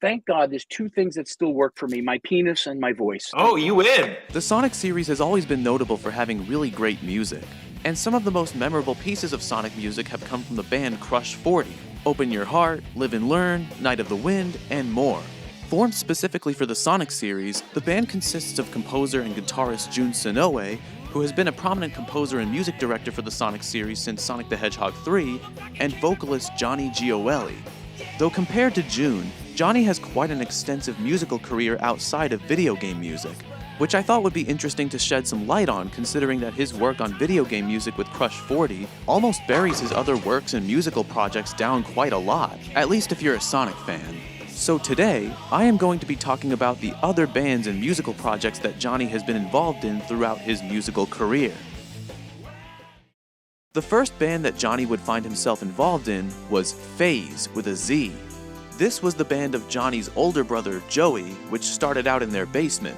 thank God there's two things that still work for me, my penis and my voice. Oh, you win! The Sonic series has always been notable for having really great music, and some of the most memorable pieces of Sonic music have come from the band Crush 40, Open Your Heart, Live and Learn, Night of the Wind, and more. Formed specifically for the Sonic series, the band consists of composer and guitarist Jun Sonoe, who has been a prominent composer and music director for the Sonic series since Sonic the Hedgehog 3, and vocalist Johnny Gioeli. Though compared to Jun, Johnny has quite an extensive musical career outside of video game music, which I thought would be interesting to shed some light on, considering that his work on video game music with Crush 40 almost buries his other works and musical projects down quite a lot, at least if you're a Sonic fan. So today, I am going to be talking about the other bands and musical projects that Johnny has been involved in throughout his musical career. The first band that Johnny would find himself involved in was FaZe with a Z. This was the band of Johnny's older brother, Joey, which started out in their basement.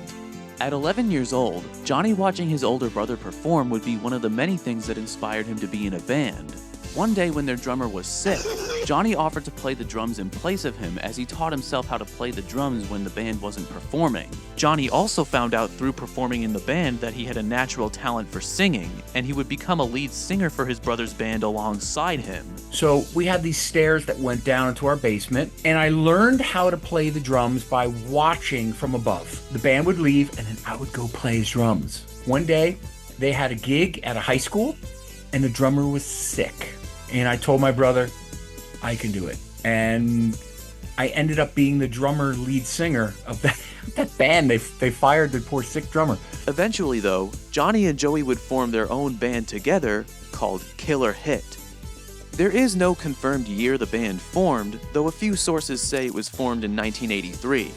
At 11 years old, Johnny watching his older brother perform would be one of the many things that inspired him to be in a band. One day when their drummer was sick, Johnny offered to play the drums in place of him as he taught himself how to play the drums when the band wasn't performing. Johnny also found out through performing in the band that he had a natural talent for singing, and he would become a lead singer for his brother's band alongside him. So we had these stairs that went down into our basement, and I learned how to play the drums by watching from above. The band would leave, and then I would go play his drums. One day, they had a gig at a high school, and the drummer was sick. And I told my brother, I can do it. And I ended up being the drummer lead singer of that band. They fired the poor sick drummer. Eventually though, Johnny and Joey would form their own band together called Killer Hit. There is no confirmed year the band formed, though a few sources say it was formed in 1983.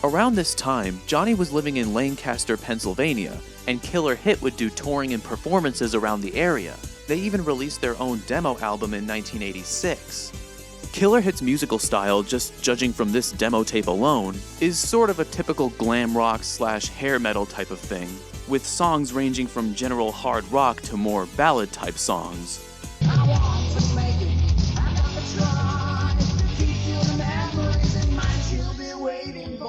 Around this time, Johnny was living in Lancaster, Pennsylvania, and Killer Hit would do touring and performances around the area. They even released their own demo album in 1986. Killer Hit's musical style, just judging from this demo tape alone, is sort of a typical glam rock / hair metal type of thing, with songs ranging from general hard rock to more ballad type songs.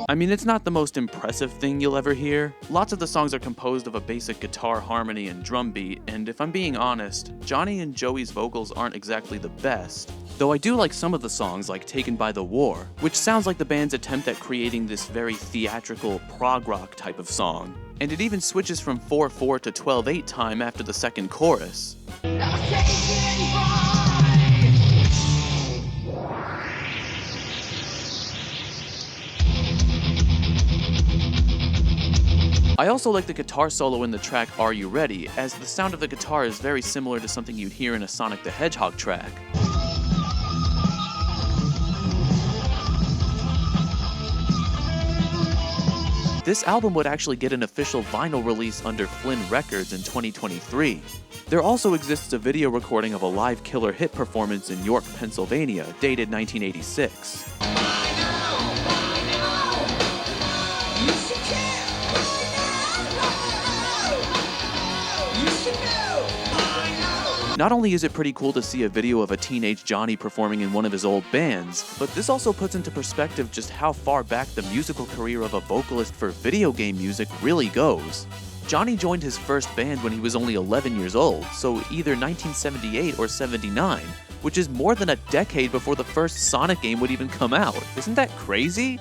I mean, it's not the most impressive thing you'll ever hear. Lots of the songs are composed of a basic guitar harmony and drum beat, and if I'm being honest, Johnny and Joey's vocals aren't exactly the best. Though I do like some of the songs, like Taken by the War, which sounds like the band's attempt at creating this very theatrical prog rock type of song. And it even switches from 4/4 to 12/8 time after the second chorus. I also like the guitar solo in the track Are You Ready, as the sound of the guitar is very similar to something you'd hear in a Sonic the Hedgehog track. This album would actually get an official vinyl release under Flynn Records in 2023. There also exists a video recording of a live Killer Hit performance in York, Pennsylvania, dated 1986. Not only is it pretty cool to see a video of a teenage Johnny performing in one of his old bands, but this also puts into perspective just how far back the musical career of a vocalist for video game music really goes. Johnny joined his first band when he was only 11 years old, so either 1978 or 79, which is more than a decade before the first Sonic game would even come out. Isn't that crazy?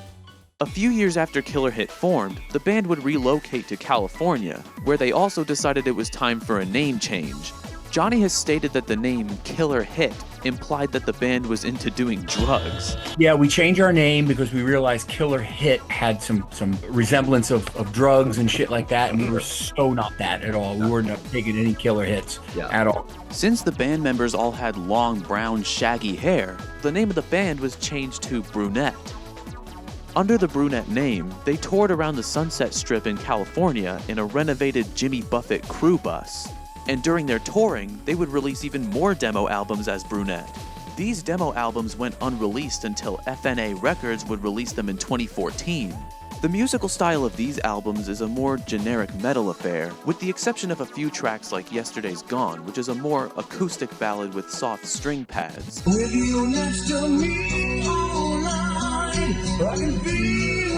A few years after Killer Hit formed, the band would relocate to California, where they also decided it was time for a name change. Johnny has stated that the name Killer Hit implied that the band was into doing drugs. Yeah, we changed our name because we realized Killer Hit had some resemblance of drugs and shit like that, and we were so not that at all. We weren't taking any killer hits at all. Since the band members all had long, brown, shaggy hair, the name of the band was changed to Brunette. Under the Brunette name, they toured around the Sunset Strip in California in a renovated Jimmy Buffett crew bus. And during their touring, they would release even more demo albums as Brunette. These demo albums went unreleased until FNA Records would release them in 2014. The musical style of these albums is a more generic metal affair, with the exception of a few tracks like Yesterday's Gone, which is a more acoustic ballad with soft string pads. With you next to me all night.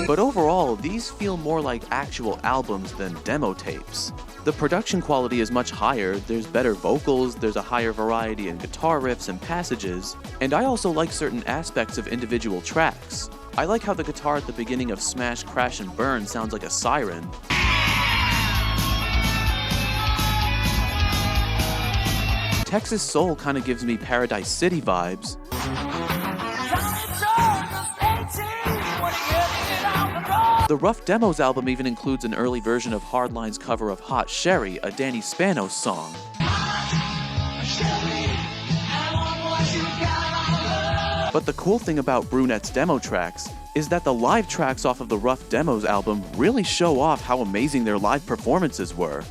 But overall, these feel more like actual albums than demo tapes. The production quality is much higher, there's better vocals, there's a higher variety in guitar riffs and passages, and I also like certain aspects of individual tracks. I like how the guitar at the beginning of Smash, Crash, and Burn sounds like a siren. Texas Soul kinda gives me Paradise City vibes. The Rough Demos album even includes an early version of Hardline's cover of Hot Sherry, a Danny Spanos song. But the cool thing about Brunette's demo tracks is that the live tracks off of the Rough Demos album really show off how amazing their live performances were.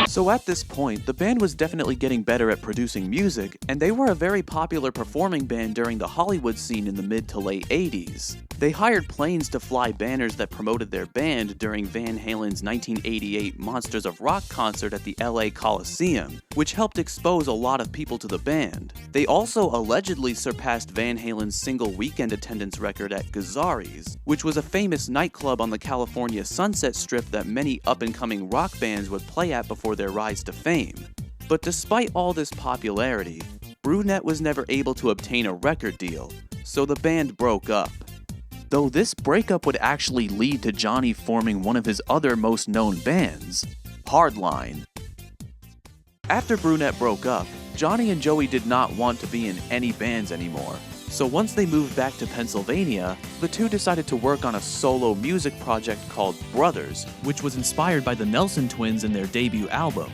So at this point, the band was definitely getting better at producing music, and they were a very popular performing band during the Hollywood scene in the mid to late 80s. They hired planes to fly banners that promoted their band during Van Halen's 1988 Monsters of Rock concert at the LA Coliseum, which helped expose a lot of people to the band. They also allegedly surpassed Van Halen's single weekend attendance record at Gazzari's, which was a famous nightclub on the California Sunset Strip that many up-and-coming rock bands would play at before their rise to fame. But despite all this popularity, Brunette was never able to obtain a record deal, so the band broke up. Though this breakup would actually lead to Johnny forming one of his other most known bands, Hardline. After Brunette broke up, Johnny and Joey did not want to be in any bands anymore, so once they moved back to Pennsylvania, the two decided to work on a solo music project called Brothers, which was inspired by the Nelson Twins in their debut album.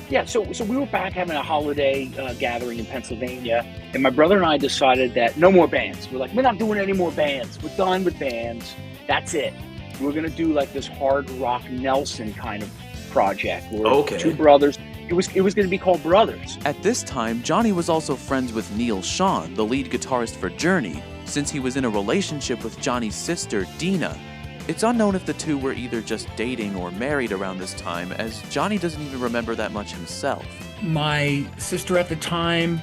Yeah, so we were back having a holiday gathering in Pennsylvania, and my brother and I decided that no more bands. We're like, we're not doing any more bands. We're done with bands. That's it. We're gonna do like this hard rock Nelson kind of project. Where two brothers. It was gonna be called Brothers. At this time, Johnny was also friends with Neil Schon, the lead guitarist for Journey, since he was in a relationship with Johnny's sister, Dina. It's unknown if the two were either just dating or married around this time, as Johnny doesn't even remember that much himself. My sister at the time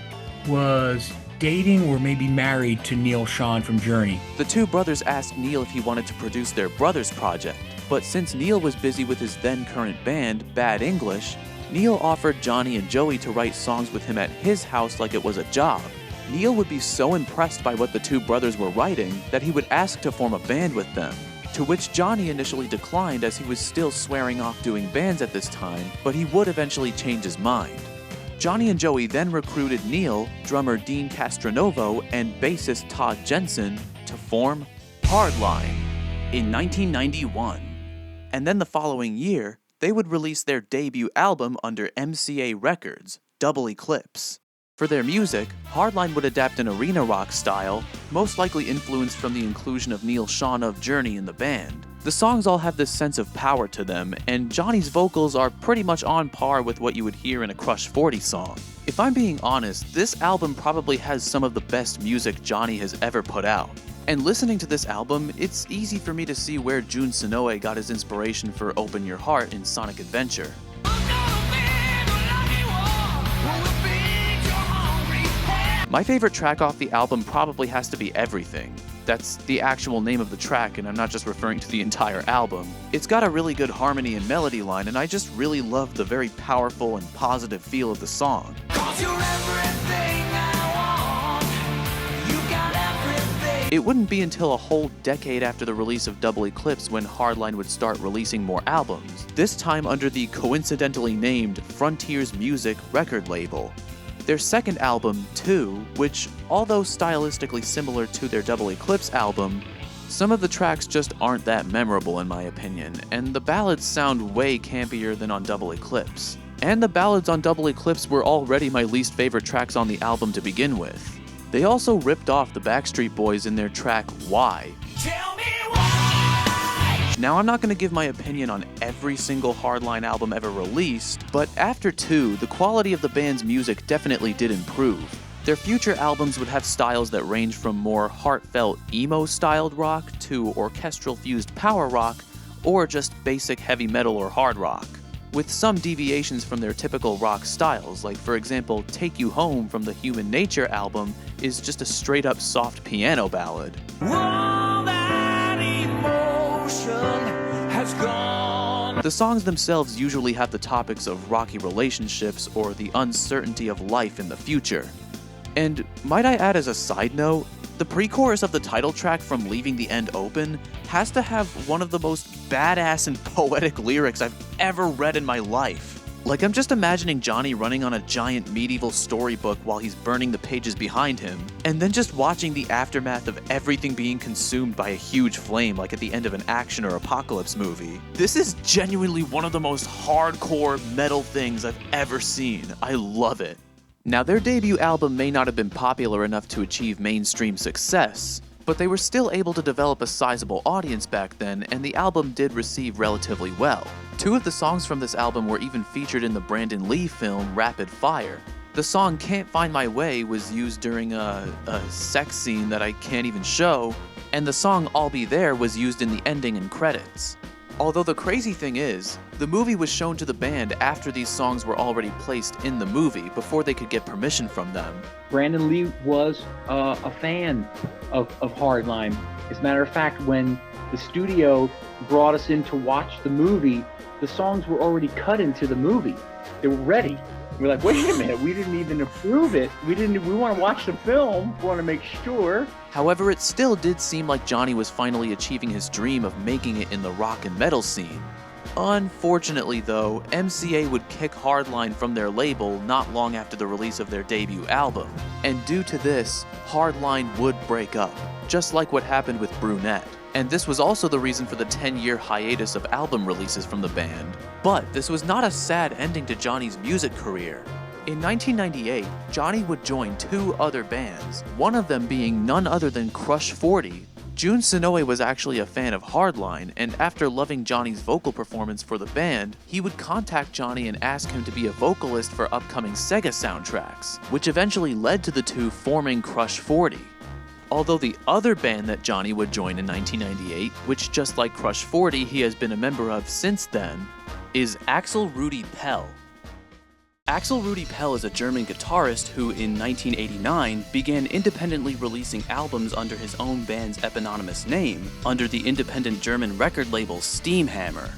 was dating or maybe married to Neil Schon from Journey. The two brothers asked Neil if he wanted to produce their Brothers project, but since Neil was busy with his then-current band, Bad English, Neil offered Johnny and Joey to write songs with him at his house like it was a job. Neil would be so impressed by what the two brothers were writing that he would ask to form a band with them, to which Johnny initially declined as he was still swearing off doing bands at this time, but he would eventually change his mind. Johnny and Joey then recruited Neil, drummer Dean Castronovo, and bassist Todd Jensen to form Hardline in 1991. And then the following year, they would release their debut album under MCA Records, Double Eclipse. For their music, Hardline would adapt an arena rock style, most likely influenced from the inclusion of Neil Schon of Journey in the band. The songs all have this sense of power to them, and Johnny's vocals are pretty much on par with what you would hear in a Crush 40 song. If I'm being honest, this album probably has some of the best music Johnny has ever put out. And listening to this album, it's easy for me to see where Jun Senoue got his inspiration for Open Your Heart in Sonic Adventure. My favorite track off the album probably has to be Everything. That's the actual name of the track, and I'm not just referring to the entire album. It's got a really good harmony and melody line, and I just really love the very powerful and positive feel of the song. It wouldn't be until a whole decade after the release of Double Eclipse when Hardline would start releasing more albums, this time under the coincidentally named Frontiers Music record label. Their second album, 2, which, although stylistically similar to their Double Eclipse album, some of the tracks just aren't that memorable in my opinion, and the ballads sound way campier than on Double Eclipse. And the ballads on Double Eclipse were already my least favorite tracks on the album to begin with. They also ripped off the Backstreet Boys in their track Why. Tell me why! Now, I'm not going to give my opinion on every single Hardline album ever released, but after 2, the quality of the band's music definitely did improve. Their future albums would have styles that range from more heartfelt emo-styled rock to orchestral-fused power rock, or just basic heavy metal or hard rock. with some deviations from their typical rock styles, like for example, Take You Home from the Human Nature album is just a straight up soft piano ballad. All that emotion has gone. The songs themselves usually have the topics of rocky relationships or the uncertainty of life in the future. And might I add as a side note, the pre-chorus of the title track from Leaving the End Open has to have one of the most badass and poetic lyrics I've ever read in my life. Like, I'm just imagining Johnny running on a giant medieval storybook while he's burning the pages behind him, and then just watching the aftermath of everything being consumed by a huge flame like at the end of an action or apocalypse movie. This is genuinely one of the most hardcore metal things I've ever seen. I love it. Now, their debut album may not have been popular enough to achieve mainstream success, but they were still able to develop a sizable audience back then, and the album did receive relatively well. 2 of the songs from this album were even featured in the Brandon Lee film Rapid Fire. The song Can't Find My Way was used during a sex scene that I can't even show, and the song I'll Be There was used in the ending and credits. Although the crazy thing is, the movie was shown to the band after these songs were already placed in the movie, before they could get permission from them. Brandon Lee was a fan of Hardline. As a matter of fact, when the studio brought us in to watch the movie, the songs were already cut into the movie. They were ready. We're like, wait a minute, we didn't even approve it. We want to watch the film, we want to make sure. However, it still did seem like Johnny was finally achieving his dream of making it in the rock and metal scene. Unfortunately though, MCA would kick Hardline from their label not long after the release of their debut album, and due to this, Hardline would break up, just like what happened with Brunette. And this was also the reason for the 10-year hiatus of album releases from the band. But this was not a sad ending to Johnny's music career. In 1998, Johnny would join 2 other bands, one of them being none other than Crush 40. Jun Sonoe was actually a fan of Hardline, and after loving Johnny's vocal performance for the band, he would contact Johnny and ask him to be a vocalist for upcoming Sega soundtracks, which eventually led to the 2 forming Crush 40. Although the other band that Johnny would join in 1998, which just like Crush 40 he has been a member of since then, is Axel Rudi Pell. Axel Rudi Pell is a German guitarist who, in 1989, began independently releasing albums under his own band's eponymous name, under the independent German record label Steamhammer.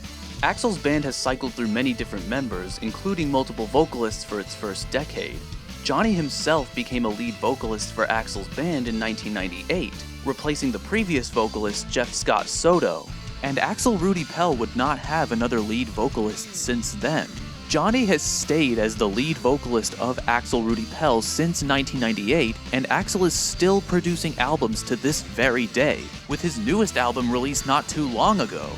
Axel's band has cycled through many different members, including multiple vocalists for its first decade. Johnny himself became a lead vocalist for Axel's band in 1998, replacing the previous vocalist Jeff Scott Soto, and Axel Rudi Pell would not have another lead vocalist since then. Johnny has stayed as the lead vocalist of Axel Rudi Pell since 1998, and Axel is still producing albums to this very day, with his newest album released not too long ago.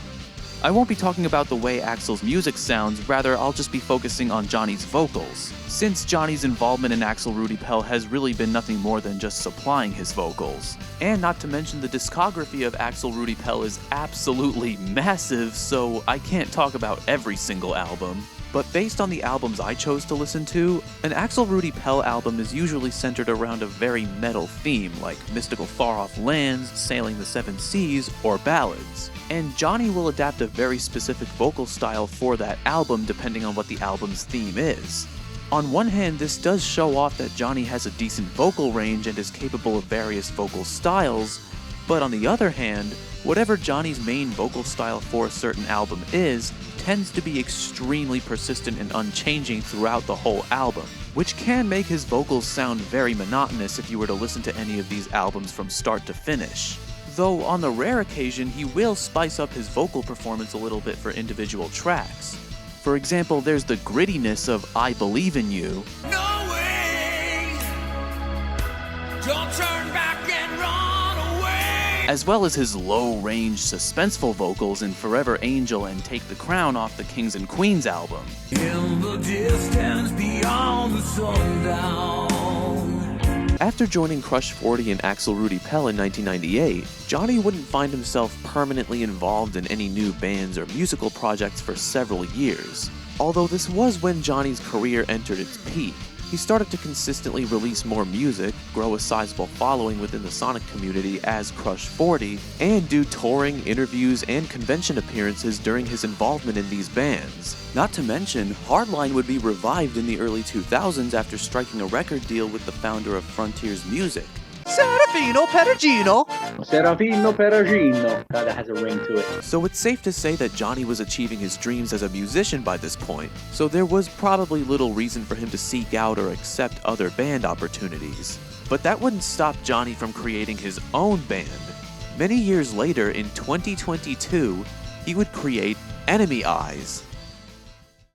I won't be talking about the way Axel's music sounds, rather I'll just be focusing on Johnny's vocals, since Johnny's involvement in Axel Rudi Pell has really been nothing more than just supplying his vocals. And not to mention the discography of Axel Rudi Pell is absolutely massive, so I can't talk about every single album. But based on the albums I chose to listen to, an Axel Rudi Pell album is usually centered around a very metal theme, like Mystical Far-Off Lands, Sailing the Seven Seas, or ballads. And Johnny will adapt a very specific vocal style for that album depending on what the album's theme is. On one hand, this does show off that Johnny has a decent vocal range and is capable of various vocal styles, but on the other hand, whatever Johnny's main vocal style for a certain album is, tends to be extremely persistent and unchanging throughout the whole album, which can make his vocals sound very monotonous if you were to listen to any of these albums from start to finish. Though on the rare occasion, he will spice up his vocal performance a little bit for individual tracks. For example, there's the grittiness of I Believe in You, No way. Don't turn back and run away. as well as his low-range, suspenseful vocals in Forever Angel and Take the Crown off the Kings and Queens album. In the distance beyond the sundown. After joining Crush 40 and Axel Rudi Pell in 1998, Johnny wouldn't find himself permanently involved in any new bands or musical projects for several years, although this was when Johnny's career entered its peak. he started to consistently release more music, grow a sizable following within the Sonic community as Crush 40, and do touring, interviews, and convention appearances during his involvement in these bands. Not to mention, Hardline would be revived in the early 2000s after striking a record deal with the founder of Frontiers Music, Serafino Perugino. Serafino Perugino. God, that has a ring to it. So it's safe to say that Johnny was achieving his dreams as a musician by this point, so there was probably little reason for him to seek out or accept other band opportunities. But that wouldn't stop Johnny from creating his own band. Many years later, in 2022, he would create Enemy Eyes.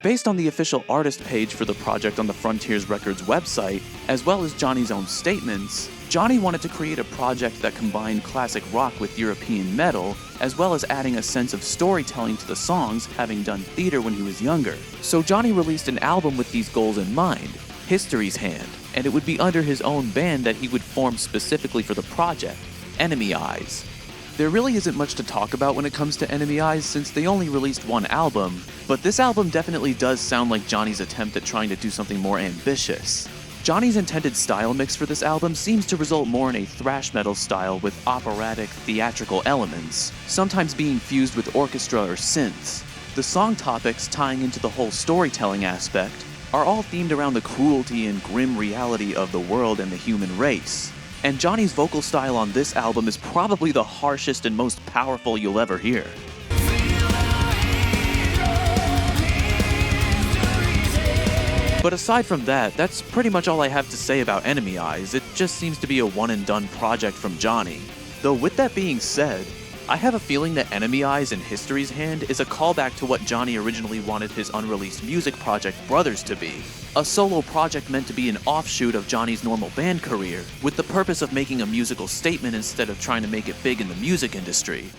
Based on the official artist page for the project on the Frontiers Records website, as well as Johnny's own statements, Johnny wanted to create a project that combined classic rock with European metal, as well as adding a sense of storytelling to the songs, having done theater when he was younger. So Johnny released an album with these goals in mind, History's Hand, and it would be under his own band that he would form specifically for the project, Enemy Eyes. There really isn't much to talk about when it comes to Enemy Eyes since they only released one album, but this album definitely does sound like Johnny's attempt at trying to do something more ambitious. Johnny's intended style mix for this album seems to result more in a thrash metal style with operatic, theatrical elements, sometimes being fused with orchestra or synths. The song topics tying into the whole storytelling aspect are all themed around the cruelty and grim reality of the world and the human race. And Johnny's vocal style on this album is probably the harshest and most powerful you'll ever hear. But aside from that, that's pretty much all I have to say about Enemy Eyes. It just seems to be a one-and-done project from Johnny. Though with that being said, I have a feeling that Enemy Eyes and History's Hand is a callback to what Johnny originally wanted his unreleased music project Brothers to be. A solo project meant to be an offshoot of Johnny's normal band career, with the purpose of making a musical statement instead of trying to make it big in the music industry.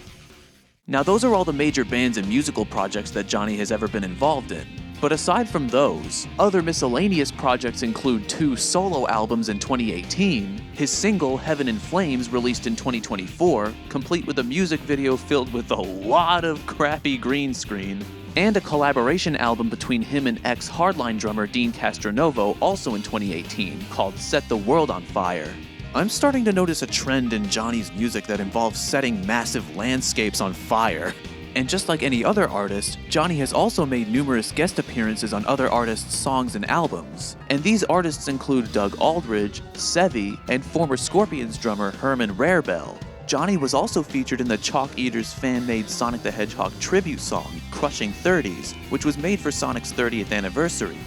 Now those are all the major bands and musical projects that Johnny has ever been involved in. But aside from those, other miscellaneous projects include 2 solo albums in 2018, his single Heaven in Flames released in 2024, complete with a music video filled with a lot of crappy green screen, and a collaboration album between him and ex-Hardline drummer Dean Castronovo also in 2018 called Set the World on Fire. I'm starting to notice a trend in Johnny's music that involves setting massive landscapes on fire. And just like any other artist, Johnny has also made numerous guest appearances on other artists' songs and albums. And these artists include Doug Aldridge, Sevi, and former Scorpions drummer Herman Rarebell. Johnny was also featured in the Chalk Eaters fan-made Sonic the Hedgehog tribute song, Crushing 30's, which was made for Sonic's 30th anniversary.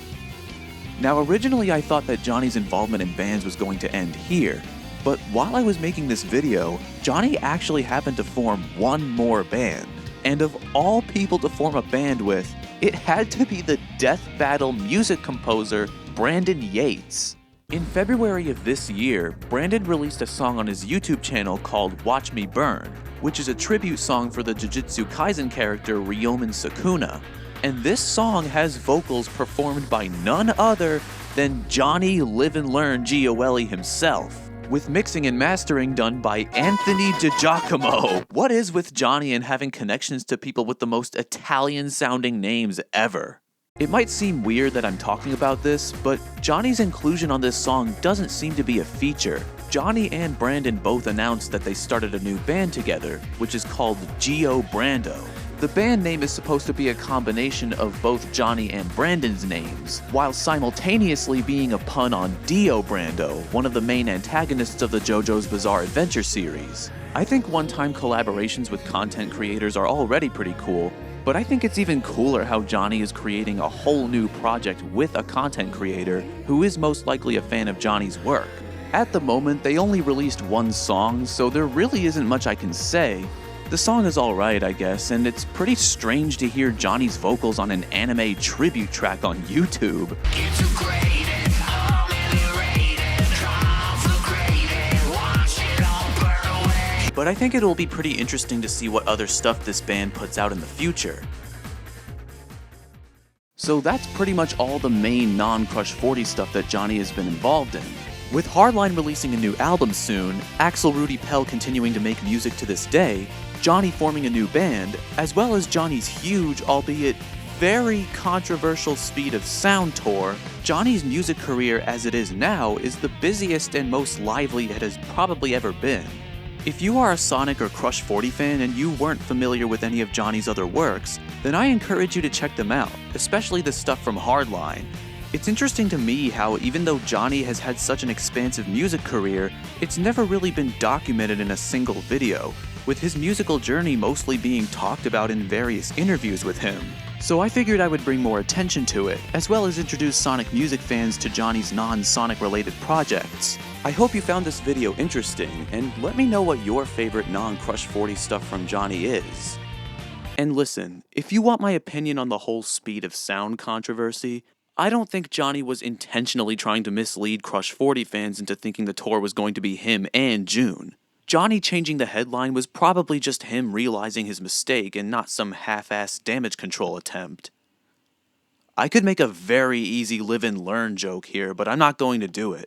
Now originally I thought that Johnny's involvement in bands was going to end here, but while I was making this video, Johnny actually happened to form one more band. And of all people to form a band with, it had to be the death battle music composer Brandon Yates. In February of this year, Brandon released a song on his YouTube channel called Watch Me Burn, which is a tribute song for the Jujutsu Kaisen character Ryomen Sukuna. And this song has vocals performed by none other than Johnny Live and Learn Gioeli himself, with mixing and mastering done by Anthony DiGiacomo. What is with Johnny and having connections to people with the most Italian-sounding names ever? It might seem weird that I'm talking about this, but Johnny's inclusion on this song doesn't seem to be a feature. Johnny and Brandon both announced that they started a new band together, which is called Gio Brando. The band name is supposed to be a combination of both Johnny and Brandon's names, while simultaneously being a pun on Dio Brando, one of the main antagonists of the JoJo's Bizarre Adventure series. I think one-time collaborations with content creators are already pretty cool, but I think it's even cooler how Johnny is creating a whole new project with a content creator who is most likely a fan of Johnny's work. At the moment, they only released one song, so there really isn't much I can say. The song is alright, I guess, and it's pretty strange to hear Johnny's vocals on an anime tribute track on YouTube. But I think it'll be pretty interesting to see what other stuff this band puts out in the future. So that's pretty much all the main non-Crush 40 stuff that Johnny has been involved in. With Hardline releasing a new album soon, Axel Rudy Pell continuing to make music to this day, Johnny forming a new band, as well as Johnny's huge, albeit very controversial Speed of Sound tour, Johnny's music career as it is now is the busiest and most lively it has probably ever been. If you are a Sonic or Crush 40 fan and you weren't familiar with any of Johnny's other works, then I encourage you to check them out, especially the stuff from Hardline. It's interesting to me how even though Johnny has had such an expansive music career, it's never really been documented in a single video, with his musical journey mostly being talked about in various interviews with him. So I figured I would bring more attention to it, as well as introduce Sonic music fans to Johnny's non-Sonic related projects. I hope you found this video interesting, and let me know what your favorite non-Crush 40 stuff from Johnny is. And listen, if you want my opinion on the whole Speed of Sound controversy, I don't think Johnny was intentionally trying to mislead Crush 40 fans into thinking the tour was going to be him and June. Johnny changing the headline was probably just him realizing his mistake and not some half-assed damage control attempt. I could make a very easy live and learn joke here, but I'm not going to do it.